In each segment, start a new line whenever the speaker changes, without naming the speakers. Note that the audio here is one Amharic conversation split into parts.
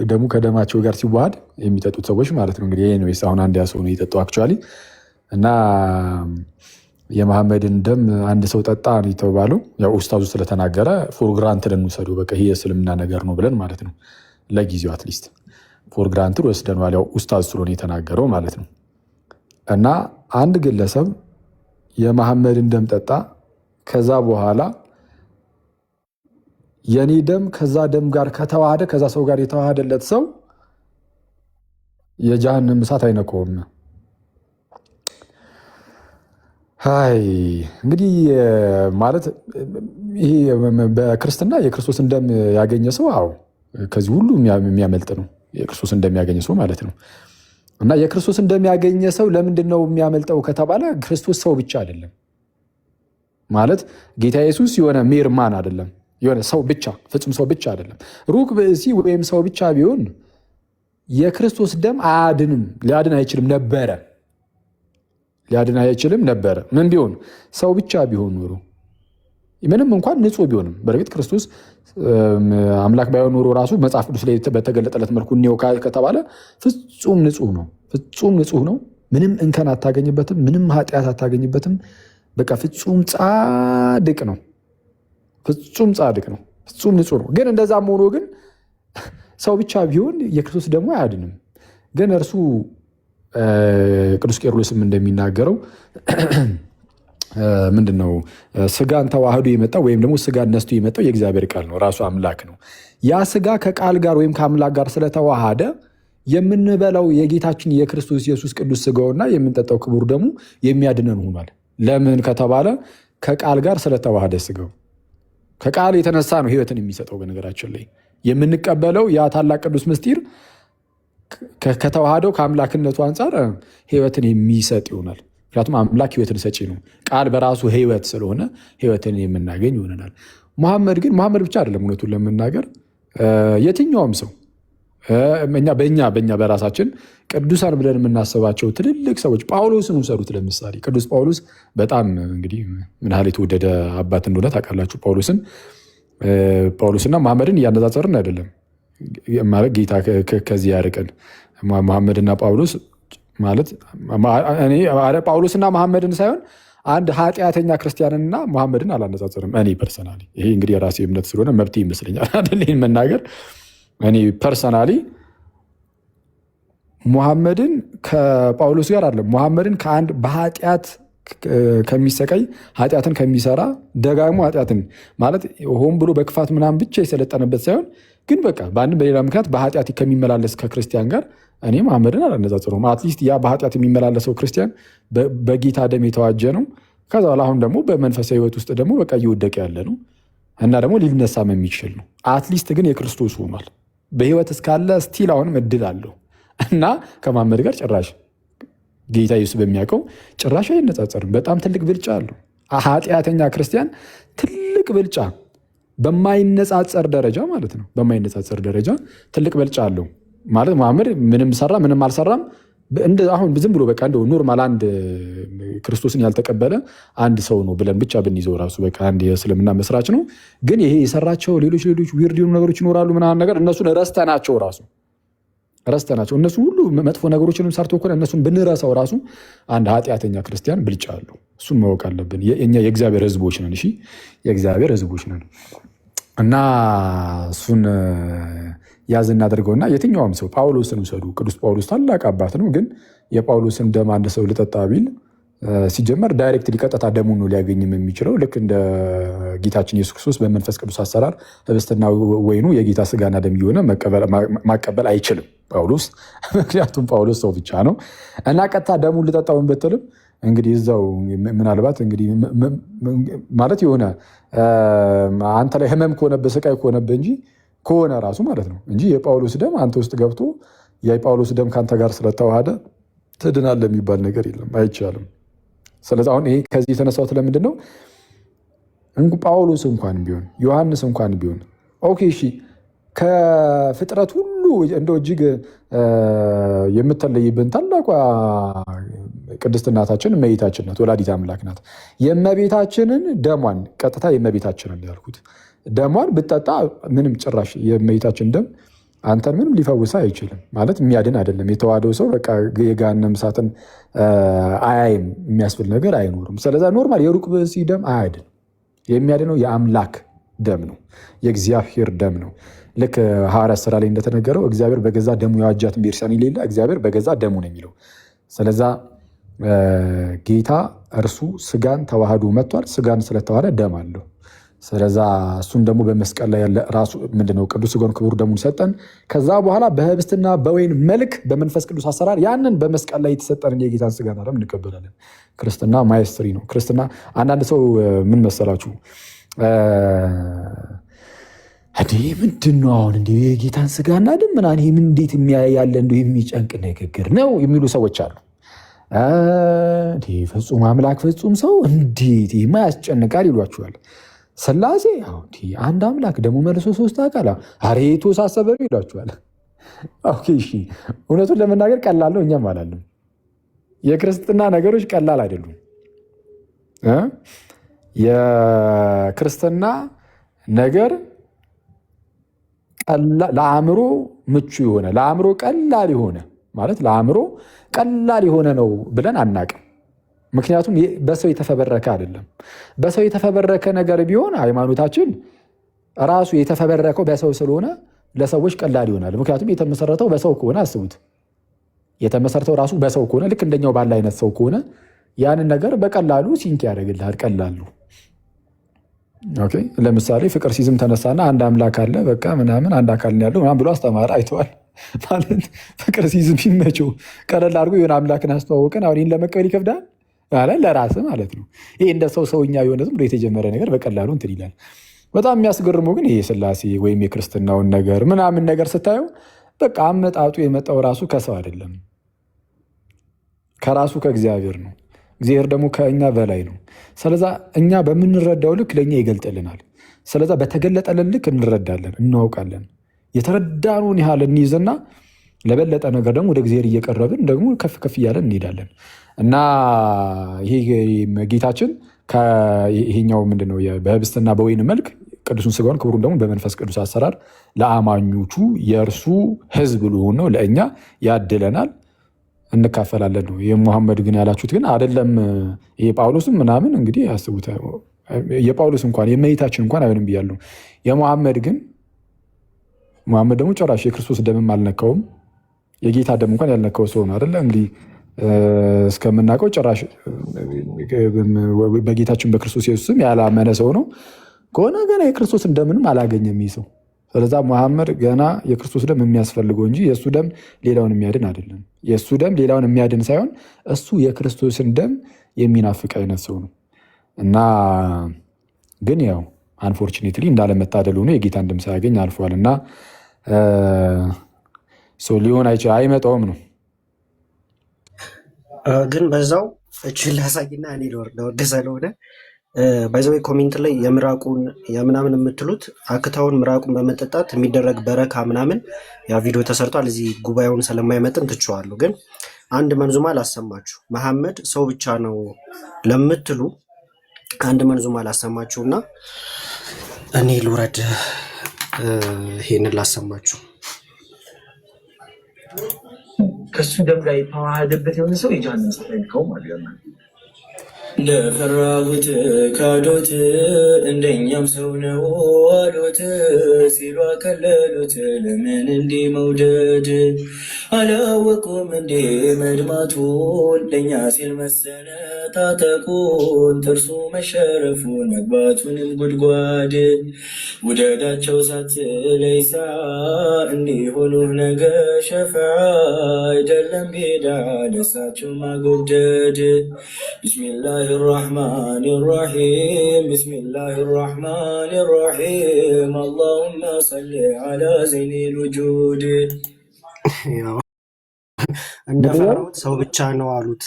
ደሙ ከደማቸው ጋር ሲዋሃድ የሚጠጡት ሰዎች ማለት ነው። እንግዲህ ይሄ ነው አሁን አንድ ሰው ነው የጠጣው አክቹዋሊ። እና የመሐመድን ደም አንድ ሰው ጠጣ ነው የተባለው። ያው ኡስታዙ ስለተናገረ ፎር ግራንትድ እንውሰደው በቃ ይሄ የእስልምና ነገር ነው ብለን ማለት ነው። ለጊዜው አትሊስት ፎር ግራንትድ ወስደነዋል። ያው ኡስታዝ ስለሆነ የተናገረው ማለት ነው። እና አንድ ግለሰብ የመሐመድን ደም ጠጣ፣ ከዛ በኋላ የኔ ደም ከዛ ደም ጋር ከተዋሃደ ከዛ ሰው ጋር የተዋሃደለት ሰው የጀሃነም እሳት አይነቀውም። አይ እንግዲህ ማለት ይሄ በክርስትና የክርስቶስን ደም ያገኘ ሰው አዎ ከዚህ ሁሉ የሚያመልጥ ነው። የክርስቶስን ደም ያገኘ ሰው ማለት ነው። እና የክርስቶስን ደም ያገኘ ሰው ለምንድን ነው የሚያመልጠው ከተባለ ክርስቶስ ሰው ብቻ አይደለም ማለት ጌታ ኢየሱስ የሆነ ሜርማን አይደለም፣ የሆነ ሰው ብቻ ፍጹም ሰው ብቻ አይደለም። ሩቅ ብእሲ ወይም ሰው ብቻ ቢሆን የክርስቶስ ደም አያድንም፣ ሊያድን አይችልም ነበረ። ሊያድን አይችልም ነበረ። ምን ቢሆን ሰው ብቻ ቢሆን ኖሮ ምንም እንኳን ንጹህ ቢሆንም፣ በእርግጥ ክርስቶስ አምላክ ባይሆን ኖሮ ራሱ መጽሐፍ ቅዱስ ላይ በተገለጠለት መልኩ እኔው ከተባለ ፍጹም ንጹህ ነው። ፍጹም ንጹህ ነው። ምንም እንከን አታገኝበትም። ምንም ኃጢአት አታገኝበትም። በቃ ፍጹም ጻድቅ ነው። ፍጹም ጻድቅ ነው። ፍጹም ንጹህ ነው። ግን እንደዛም ሆኖ ግን ሰው ብቻ ቢሆን የክርስቶስ ደግሞ አያድንም። ግን እርሱ ቅዱስ ቄርሎስም እንደሚናገረው ምንድነው ስጋን ተዋህዶ የመጣው ወይም ደግሞ ስጋን ነስቶ የመጣው የእግዚአብሔር ቃል ነው፣ ራሱ አምላክ ነው። ያ ስጋ ከቃል ጋር ወይም ከአምላክ ጋር ስለተዋሃደ የምንበላው የጌታችን የክርስቶስ ኢየሱስ ቅዱስ ስጋውና የምንጠጣው ክቡር ደሙ የሚያድነን ሆኗል። ለምን ከተባለ ከቃል ጋር ስለተዋሃደ ስጋው ከቃል የተነሳ ነው ህይወትን የሚሰጠው። በነገራችን ላይ የምንቀበለው ያ ታላቅ ቅዱስ ምስጢር ከተዋሃደው ከአምላክነቱ አንጻር ህይወትን የሚሰጥ ይሆናል። ምክንያቱም አምላክ ህይወትን ሰጪ ነው። ቃል በራሱ ህይወት ስለሆነ ህይወትን የምናገኝ ይሆነናል። መሐመድ ብቻ አይደለም። እውነቱን ለመናገር የትኛውም ሰው በእኛ በራሳችን ቅዱሳን ብለን የምናስባቸው ትልልቅ ሰዎች ጳውሎስን ውሰዱት። ለምሳሌ ቅዱስ ጳውሎስ በጣም እንግዲህ ምን ያህል የተወደደ አባት እንደሆነ ታውቃላችሁ። ጳውሎስና መሐመድን እያነጻጸርን አይደለም ማለት ጌታ ከዚህ ያርቀን። መሐመድና ጳውሎስ ማለት ጳውሎስና መሐመድን ሳይሆን አንድ ኃጢአተኛ ክርስቲያንና መሐመድን አላነጻጽርም። እኔ ፐርሰናሊ ይሄ እንግዲህ የራሴ እምነት ስለሆነ መብት ይመስለኛል አይደል ይህን መናገር። እኔ ፐርሰናሊ ሙሐመድን ከጳውሎስ ጋር አለ ሙሐመድን ከአንድ በኃጢአት ከሚሰቃይ ኃጢአትን ከሚሰራ ደጋግሞ ኃጢአትን ማለት ሆን ብሎ በክፋት ምናምን ብቻ የሰለጠነበት ሳይሆን ግን በቃ በአንድም በሌላ ምክንያት በኃጢአት ከሚመላለስ ከክርስቲያን ጋር እኔ መሐመድን አላነጻጽረውም። አትሊስት ያ በኃጢአት የሚመላለሰው ክርስቲያን በጌታ ደም የተዋጀ ነው። ከዛ በኋላ አሁን ደግሞ በመንፈሳዊ ህይወት ውስጥ ደግሞ በቃ እየወደቀ ያለ ነው እና ደግሞ ሊነሳም የሚችል ነው። አትሊስት ግን የክርስቶስ ሆኗል። በህይወት እስካለ ስቲል አሁንም እድል አለው እና ከመሐመድ ጋር ጭራሽ ጌታ ኢየሱስ በሚያውቀው ጭራሽ አይነጻጸርም። በጣም ትልቅ ብልጫ አለው። ኃጢአተኛ ክርስቲያን ትልቅ ብልጫ በማይነጻጸር ደረጃ ማለት ነው። በማይነጻጸር ደረጃ ትልቅ ብልጫ አለው ማለት መሐመድ ምንም ሰራ ምንም አልሰራም አሁን ዝም ብሎ በቃ እንደው ኖርማል አንድ ክርስቶስን ያልተቀበለ አንድ ሰው ነው ብለን ብቻ ብንይዘው ራሱ በቃ አንድ የእስልምና መስራች ነው። ግን ይሄ የሰራቸው ሌሎች ዊርድ የሆኑ ነገሮች ይኖራሉ ምናምን ነገር እነሱን ረስተናቸው እነሱ ሁሉ መጥፎ ነገሮችንም ሰርቶ እኮ እነሱን ብንረሳው ራሱ አንድ ኃጢአተኛ ክርስቲያን ብልጫ አለው። እሱን ማወቅ አለብን። እኛ የእግዚአብሔር ህዝቦች ነን። እሺ የእግዚአብሔር ህዝቦች ነን እና እሱን ያዝ እናደርገውና የትኛውም ሰው ጳውሎስን ውሰዱ። ቅዱስ ጳውሎስ ታላቅ አባት ነው። ግን የጳውሎስን ደም አንድ ሰው ልጠጣ ቢል ሲጀመር ዳይሬክት ሊቀጠታ ደሙን ነው ሊያገኝም የሚችለው። ልክ እንደ ጌታችን ኢየሱስ ክርስቶስ በመንፈስ ቅዱስ አሰራር ህብስትና ወይኑ የጌታ ስጋና ደም የሆነ ማቀበል አይችልም ጳውሎስ። ምክንያቱም ጳውሎስ ሰው ብቻ ነው እና ቀጥታ ደሙን ልጠጣውን ብትልም እንግዲህ እዛው ምናልባት እንግዲህ ማለት የሆነ አንተ ላይ ህመም ከሆነብህ ስቃይ ከሆነብህ እንጂ ከሆነ ራሱ ማለት ነው እንጂ የጳውሎስ ደም አንተ ውስጥ ገብቶ የጳውሎስ ደም ከአንተ ጋር ስለተዋሃደ ትድናለህ የሚባል ነገር የለም፣ አይቻልም። ስለዚህ አሁን ይሄ ከዚህ የተነሳሁት ለምንድን ነው? ጳውሎስ እንኳን ቢሆን ዮሐንስ እንኳን ቢሆን ኦኬ እሺ ከፍጥረት ሁሉ እንደው እጅግ የምትለይብን ታላቋ ቅድስት እናታችን እመቤታችን ናት፣ ወላዲተ አምላክ ናት። የእመቤታችንን ደሟን ቀጥታ የእመቤታችንን ያልኩት ደሟን ብጠጣ ምንም ጭራሽ የእመቤታችን ደም አንተን ምንም ሊፈውስ አይችልም። ማለት የሚያድን አይደለም። የተዋህደው ሰው በቃ የገሃነመ እሳትን አያይም የሚያስብል ነገር አይኖርም። ስለዛ ኖርማል የሩቅ ብእሲ ደም አያድን። የሚያድነው የአምላክ ደም ነው፣ የእግዚአብሔር ደም ነው። ልክ ሐዋርያት ሥራ ላይ እንደተነገረው እግዚአብሔር በገዛ ደሙ የዋጃትን ቤተክርስቲያን የሌለ እግዚአብሔር በገዛ ደሙ ነው የሚለው። ስለዛ ጌታ እርሱ ስጋን ተዋህዶ መጥቷል። ስጋን ስለተዋህደ ደም አለው። ስለዛ እሱን ደግሞ በመስቀል ላይ ያለ ራሱ ምንድነው ቅዱስ ስጋውን ክቡር ደሙን ሰጠን። ከዛ በኋላ በህብስትና በወይን መልክ በመንፈስ ቅዱስ አሰራር ያንን በመስቀል ላይ የተሰጠንን የጌታን ስጋና ደም እንቀበላለን። ክርስትና ማይስትሪ ነው። ክርስትና አንዳንድ ሰው ምን መሰላችሁ እንዴ ምንድን ነው አሁን እንዲ የጌታን ስጋና ደም ምናምን ይሄ ምን እንዴት ያለ እንዲ የሚጨንቅ ንግግር ነው የሚሉ ሰዎች አሉ። ፍጹም አምላክ ፍጹም ሰው እንዴት ይሄማ ያስጨንቃል ይሏችኋል። ሥላሴ አንድ አምላክ ደግሞ መልሶ ሶስት አካል ኧረ የተወሳሰበ ነው ይሏችኋል። ኦኬ እሺ፣ እውነቱን ለመናገር ቀላል ነው፣ እኛም አላለም። የክርስትና ነገሮች ቀላል አይደሉም። የክርስትና ነገር ለአእምሮ ምቹ የሆነ ለአእምሮ ቀላል የሆነ ማለት ለአእምሮ ቀላል የሆነ ነው ብለን አናቅም። ምክንያቱም በሰው የተፈበረከ አይደለም። በሰው የተፈበረከ ነገር ቢሆን ሃይማኖታችን ራሱ የተፈበረከው በሰው ስለሆነ ለሰዎች ቀላል ይሆናል። ምክንያቱም የተመሰረተው በሰው ከሆነ አስቡት፣ የተመሰረተው ራሱ በሰው ከሆነ ልክ እንደኛው ባለ አይነት ሰው ከሆነ ያንን ነገር በቀላሉ ሲንክ ያደርግልሃል። ቀላሉ ኦኬ። ለምሳሌ ፍቅር ሲዝም ተነሳና አንድ አምላክ አለ በቃ ምናምን አንድ አካል ያለው ምናምን ብሎ አስተማረ። አይተዋል ማለት ፍቅር ሲዝም ይመቸው ቀለል አድርጎ የሆነ አምላክን አስተዋወቀን። አሁን ይህን ለመቀበል ይከብዳል ማለት ለራስ ማለት ነው። ይሄ እንደ ሰውኛ የሆነ ዝም ብሎ የተጀመረ ነገር በቀላሉ እንትን ይላል። በጣም የሚያስገርመው ግን ይሄ ሥላሴ ወይም የክርስትናውን ነገር ምናምን ነገር ስታየው በቃ አመጣጡ የመጣው ራሱ ከሰው አይደለም፣ ከራሱ ከእግዚአብሔር ነው። እግዚአብሔር ደግሞ ከእኛ በላይ ነው። ስለዛ እኛ በምንረዳው ልክ ለእኛ ይገልጥልናል። ስለዛ በተገለጠልን ልክ እንረዳለን፣ እናውቃለን። የተረዳኑን ያህል እንይዝና ለበለጠ ነገር ደግሞ ወደ እግዚአብሔር እየቀረብን ደግሞ ከፍ ከፍ እያለን እንሄዳለን። እና ይሄ ጌታችን ይሄኛው ምንድነው በህብስትና በወይን መልክ ቅዱሱን ስጋውን ክቡሩን ደግሞ በመንፈስ ቅዱስ አሰራር ለአማኞቹ የእርሱ ሕዝብ ልሆን ነው ለእኛ ያድለናል፣ እንካፈላለን ነው። የሙሐመድ ግን ያላችሁት ግን አይደለም። ይሄ ጳውሎስም ምናምን እንግዲህ ያስቡት። የጳውሎስ እንኳን የእመቤታችን እንኳን አይሆንም ብያለሁ። የሙሐመድ ግን ሙሐመድ ደግሞ ጭራሽ የክርስቶስ ደምም አልነካውም። የጌታ ደም እንኳን ያልነካው ሰው ነው አይደለ? እንግዲህ እስከምናውቀው ጭራሽ በጌታችን በክርስቶስ ኢየሱስም ያላመነ ሰው ነው ከሆነ ገና የክርስቶስን ደምንም አላገኘም ይህ ሰው። ስለዛ ሙሐመድ ገና የክርስቶስ ደም የሚያስፈልገው እንጂ የእሱ ደም ሌላውን የሚያድን አይደለም። የእሱ ደም ሌላውን የሚያድን ሳይሆን እሱ የክርስቶስን ደም የሚናፍቅ አይነት ሰው ነው። እና ግን ያው አንፎርቹኔትሊ እንዳለመታደል ሆኖ የጌታን ደም ሳያገኝ አልፏል። እና ሊሆን አይመጣውም ነው።
ግን በዛው እችን ላሳይና እኔ ለወርደ ስለሆነ ባይዘዌ ኮሜንት ላይ የምራቁን የምናምን የምትሉት አክታውን ምራቁን በመጠጣት የሚደረግ በረካ ምናምን ያ ቪዲዮ ተሰርቷል። እዚህ ጉባኤውን ስለማይመጥን ትችዋለሁ። ግን አንድ መንዙማ ላሰማችሁ። መሐመድ ሰው ብቻ ነው ለምትሉ አንድ መንዙማ ላሰማችሁ እና እኔ ልውረድ ይሄንን ላሰማችሁ።
ከሱ ደም ጋር የተዋሃደበት የሆነ ሰው የጃሃንም ሰው ማለት ነው። ለፈራሁት ካዶት እንደኛም ሰው ነው አሉት ሲሉ አከለሉት። ለምን እንዲህ መውደድ አላወቁም እንዴ መድማቱን ለእኛ ሲል መሰለ ታጠቁን ጥርሱ መሸረፉን መግባቱንም ጉድጓድ ውደዳቸው ሳትለይሳ እንዲሆኑ ነገ ሸፋ አይደለም ሄዳ ለሳቸው ማጎብደድ ቢስሚላህ الرحمن الرحيم بسم الله الرحمن الرحيم اللهم صل على زين الوجود
እንደፈራሁት ሰው ብቻ ነው አሉት።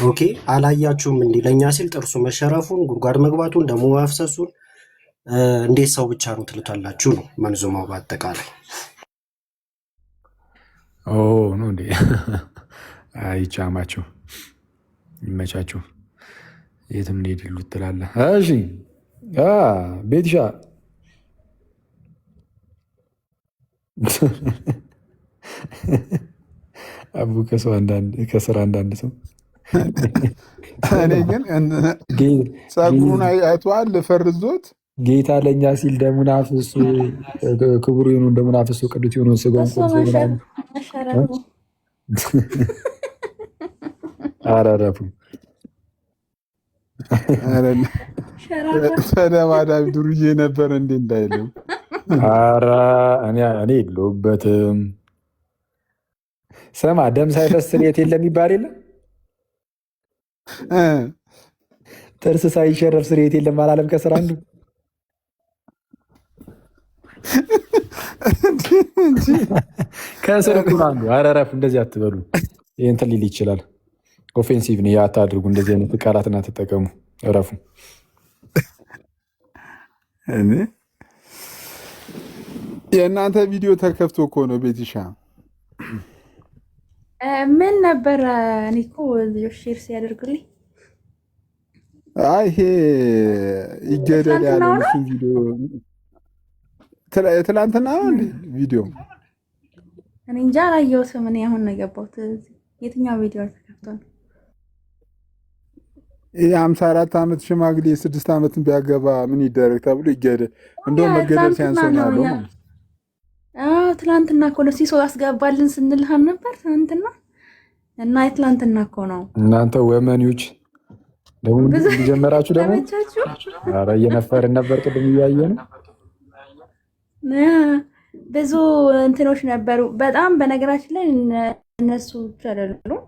ኦኬ አላያችሁም እንዴ ለኛ ሲል ጥርሱ መሸረፉን ጉድጓድ መግባቱን ደሙ ማፍሰሱን እንዴት ሰው ብቻ ነው ትሉታላችሁ ነው መንዙማው በአጠቃላይ።
ነው እንዴ አይቻማችሁ ይመቻችሁ የትም ሄድ ይሉ ትላለህ። እሺ ቤትሻ አቡ ከስራ አንዳንድ ሰው
እኔ ግን ጸጉሩን አይተዋል ፈርዞት
ጌታ ለእኛ ሲል ደሙን አፍሶ ክቡር የሆኑ ደሙን አፍሶ ቅዱስ የሆኑ ስጋውን ቆርሶ አራራፉ
ተደባዳቢ ዱርዬ ነበር እንዴ እንዳይለው።
ኧረ እኔ የለሁበትም። ስማ ደም ሳይፈስ ስርየት የለም ይባል የለ ጥርስ ሳይሸረፍ ስርየት የለም አላለም ከስራ አንዱ ከስር እኮ አንዱ አረረፍ እንደዚህ አትበሉ። እንትን ሊል ይችላል። ኦፌንሲቭ ነው አታድርጉ። እንደዚህ አይነት ቃላትን አትጠቀሙ። እረፉ።
የእናንተ ቪዲዮ ተከፍቶ እኮ ነው ቤትሻ።
ምን ነበረ? እኔ እኮ ሼር ሲያደርጉልኝ
ይሄ ይገደል ያለው እሱን ቪዲዮ ትላንትና ነው እንዴ ቪዲዮ?
እኔ እንጃ አላየሁትም። እኔ አሁን ነው የገባሁት። የትኛው ቪዲዮ ተከፍቷል?
ይሄ 54 ዓመት ሽማግሌ 6 ዓመትን ቢያገባ ምን ይደረግ ተብሎ ይገደል። እንደውም መገደል ሲያንሰው ነው ያለው።
ትላንትና እኮ ነው ሲሶ አስገባልን ስንልሃም ነበር ትላንትና። እና የትላንትና እኮ ነው።
እናንተ ወመኒዎች ደግሞ ጀመራችሁ ደግሞ። ኧረ እየነፈርን ነበር ቅድም እያየ ነው።
ብዙ እንትኖች ነበሩ በጣም በነገራችን ላይ እነሱ ብቻ አይደሉም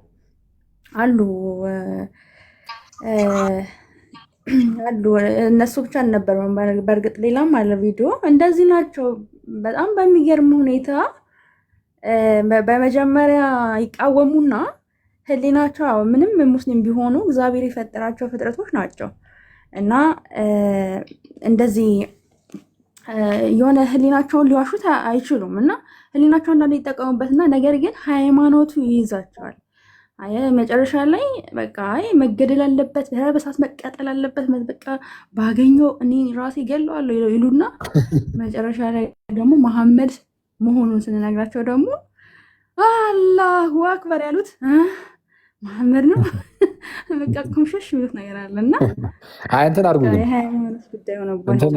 አሉ እነሱ ብቻ አልነበሩም። በእርግጥ ሌላም አለ ቪዲዮ እንደዚህ ናቸው። በጣም በሚገርም ሁኔታ በመጀመሪያ ይቃወሙና ህሊናቸው ምንም ሙስሊም ቢሆኑ እግዚአብሔር የፈጠራቸው ፍጥረቶች ናቸው እና እንደዚህ የሆነ ህሊናቸውን ሊዋሹት አይችሉም እና ህሊናቸው እንዳለ ይጠቀሙበትና ነገር ግን ሃይማኖቱ ይይዛቸዋል። መጨረሻ ላይ በቃ መገደል አለበት፣ በሳት መቃጠል አለበት፣ በቃ ባገኘው እኔ ራሴ ገለዋለሁ ይሉና መጨረሻ ላይ ደግሞ መሐመድ መሆኑን ስንነግራቸው ደግሞ አላሁ አክበር ያሉት መሐመድ ነው። በቃ ኩምሽሽ ይሉት ነገር አለና
እንትን አድርጉ። እንትን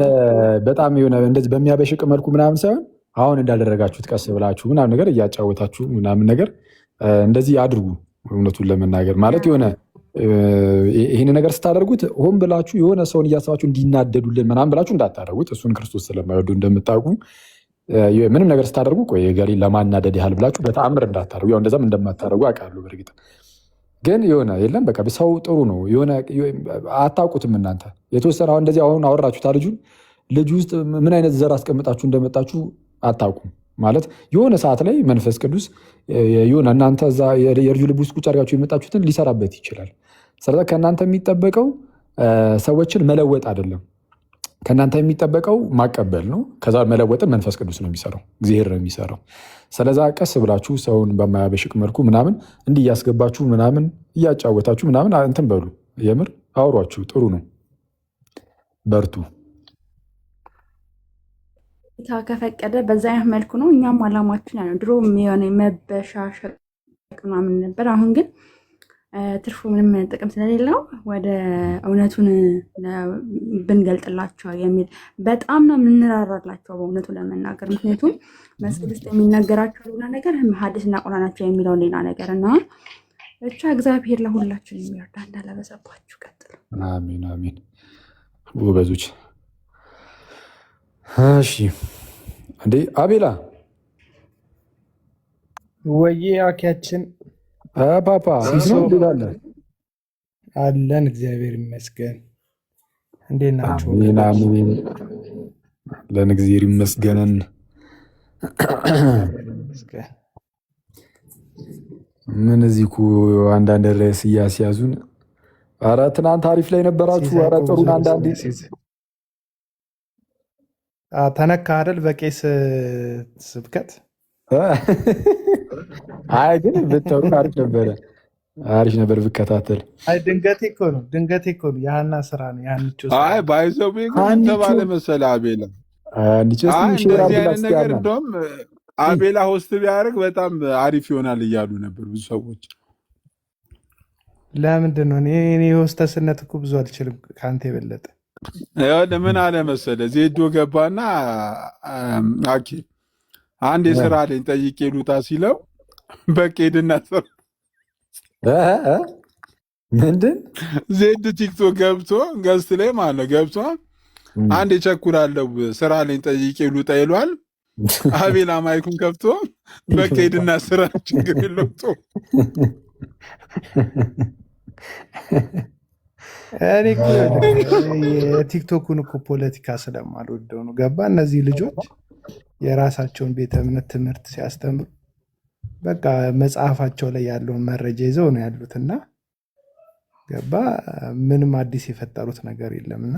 በጣም የሆነ እንደዚህ በሚያበሽቅ መልኩ ምናምን ሳይሆን አሁን እንዳደረጋችሁት ቀስ ብላችሁ ምናምን ነገር እያጫወታችሁ ምናምን ነገር እንደዚህ አድርጉ። እውነቱን ለመናገር ማለት የሆነ ይህን ነገር ስታደርጉት ሆን ብላችሁ የሆነ ሰውን እያሰባችሁ እንዲናደዱልን ምናምን ብላችሁ እንዳታደርጉት። እሱን ክርስቶስ ስለማይወዱ እንደምታውቁ ምንም ነገር ስታደርጉ ቆይ ገሌ ለማናደድ ያህል ብላችሁ በተአምር እንዳታደርጉ። ያው እንደዛም እንደማታደርጉ አውቃለሁ። በእርግጥ ግን የሆነ የለም በቃ ሰው ጥሩ ነው። የሆነ አታውቁትም እናንተ የተወሰነ አሁን እንደዚህ አሁን አወራችሁት ልጅ ውስጥ ምን አይነት ዘር አስቀምጣችሁ እንደመጣችሁ አታውቁም። ማለት የሆነ ሰዓት ላይ መንፈስ ቅዱስ የሆነ እናንተ እዛ የልጁ ልብ ውስጥ ቁጭ አድርጋችሁ የመጣችሁትን ሊሰራበት ይችላል። ስለዚህ ከእናንተ የሚጠበቀው ሰዎችን መለወጥ አይደለም። ከእናንተ የሚጠበቀው ማቀበል ነው። ከዛ መለወጥን መንፈስ ቅዱስ ነው የሚሰራው፣ እግዚአብሔር ነው የሚሰራው። ስለዛ ቀስ ብላችሁ ሰውን በማያበሽቅ መልኩ ምናምን እንዲህ እያስገባችሁ ምናምን እያጫወታችሁ ምናምን እንትን በሉ። የምር አውሯችሁ ጥሩ ነው። በርቱ።
ጌታ ከፈቀደ በዛ አይነት መልኩ ነው። እኛም አላማችን ነው። ድሮ የሆነ መበሻሸቅ ምናምን ነበር። አሁን ግን ትርፉ ምንም ጥቅም ስለሌለው ወደ እውነቱን ብንገልጥላቸው የሚል በጣም ነው የምንራራላቸው በእውነቱ ለመናገር። ምክንያቱም መስጊድ ውስጥ የሚነገራቸው ሌላ ነገር፣ ሐዲስና ቁርአን ናቸው የሚለው ሌላ ነገር እና ብቻ እግዚአብሔር ለሁላችን የሚወርዳ እንዳለበሰባችሁ ቀጥሉ።
አሚን አሚን። ጎበዞች። እሺ እንዴ አቤላ
ወዬ አኪያችን
ፓፓ
አለን። እግዚአብሔር ይመስገን። እንዴት ናችሁ?
ለእግዚአብሔር ይመስገነን። ምን እዚህ እኮ አንዳንድ ርዕስ እያስያዙን። ኧረ ትናንት አሪፍ ላይ ነበራችሁ። ኧረ ጥሩን አንዳንዴ
ተነካ አይደል? በቄስ ስብከት
አይ ግን ብትሩን አሪፍ ነበረ። አሪፍ ነበር ብከታተል።
አይ ድንገቴ እኮ ነው የሀና ስራ ነው። ያንቹ
አይ ባይዘው ተባለ መሰለ አቤላ
እንደዚህ
አይነት ነገር እንደውም አቤላ ሆስት ቢያደርግ በጣም አሪፍ ይሆናል እያሉ ነበር ብዙ ሰዎች።
ለምንድን ነው እኔ ሆስተስነት እኮ ብዙ አልችልም ከአንተ የበለጠ።
ምን አለ መሰለህ ዜዶ ገባና አኬ አንድ የስራ አለኝ ጠይቄ ልውጣ ሲለው በቃ ሄድና
ምንድን
ዜድ ቲክቶክ ገብቶ ገስት ላይ ማለት ነው ገብቶ አንድ የቸኩላለሁ ስራ አለኝ ጠይቄ ልውጣ ይሏል። አቤላ ማይኩን ከፍቶ በቃ ሄድና ስራ ችግር የለውም።
እኔ እኮ የቲክቶኩን እኮ ፖለቲካ ስለማልወደው ነው። ገባ እነዚህ ልጆች የራሳቸውን ቤተ እምነት ትምህርት ሲያስተምሩ በቃ መጽሐፋቸው ላይ ያለውን መረጃ ይዘው ነው ያሉት እና ገባ ምንም አዲስ የፈጠሩት ነገር የለምና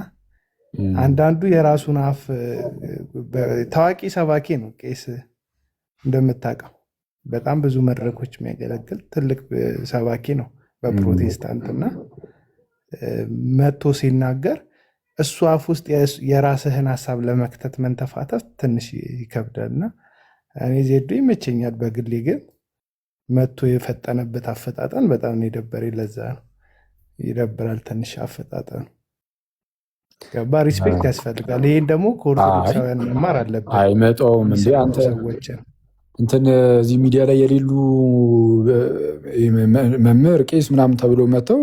አንዳንዱ የራሱን አፍ ታዋቂ ሰባኪ ነው ቄስ እንደምታውቀው በጣም ብዙ መድረኮች የሚያገለግል ትልቅ ሰባኪ ነው በፕሮቴስታንት እና መቶ ሲናገር እሱ አፍ ውስጥ የራስህን ሀሳብ ለመክተት መንተፋተፍ ትንሽ ይከብዳልና እኔ ዜዶ ይመቸኛል በግሌ ግን መቶ የፈጠነበት አፈጣጠን በጣም ነው የደበረኝ። ለዛ ነው ይደብራል ትንሽ አፈጣጠኑ። ገባ ሪስፔክት ያስፈልጋል። ይሄን ደግሞ ከኦርቶዶክሳውያን መማር አለብን።
አይመጣውም እንዴ አንተ
ሰዎችን
እንትን እዚህ ሚዲያ ላይ የሌሉ መምህር ቄስ ምናምን ተብሎ መጥተው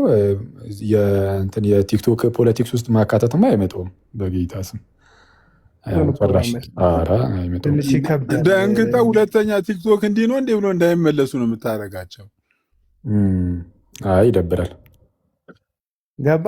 የቲክቶክ ፖለቲክስ ውስጥ ማካተትማ አይመጣውም። በጌታ ስም
ትንሽ ይከብዳል።
ደንግጠው ሁለተኛ ቲክቶክ እንዲህ ነው እንዴ ብሎ እንዳይመለሱ ነው የምታደርጋቸው።
ይደብራል።
ገባ